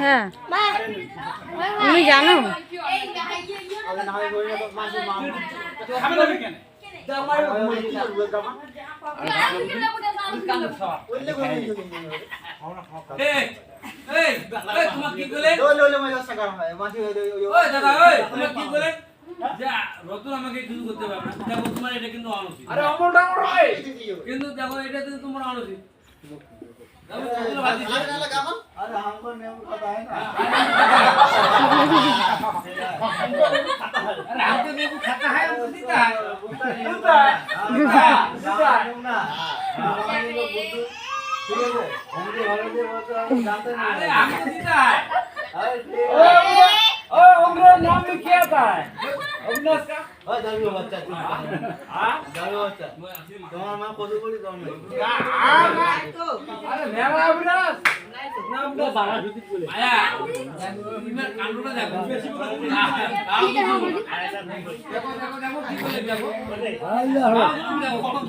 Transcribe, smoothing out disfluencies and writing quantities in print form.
হ্যাঁ তুমি জানো রতন আমাকে কিছু করতে পারবে না দেখো তোমার এটা কিন্তু অনুচিত কিন্তু দেখো এটা কিন্তু তোমার অনুচিত नाम में क्या था अविनाश का जाओ बच्चा जाओ बच्चा तुम्हारा मैं खुद बोली तुम अरे मेरा अविनाश नाम तो बारा भीतर बोले आया इधर कांडूरा देखो देखो देखो देखो देखो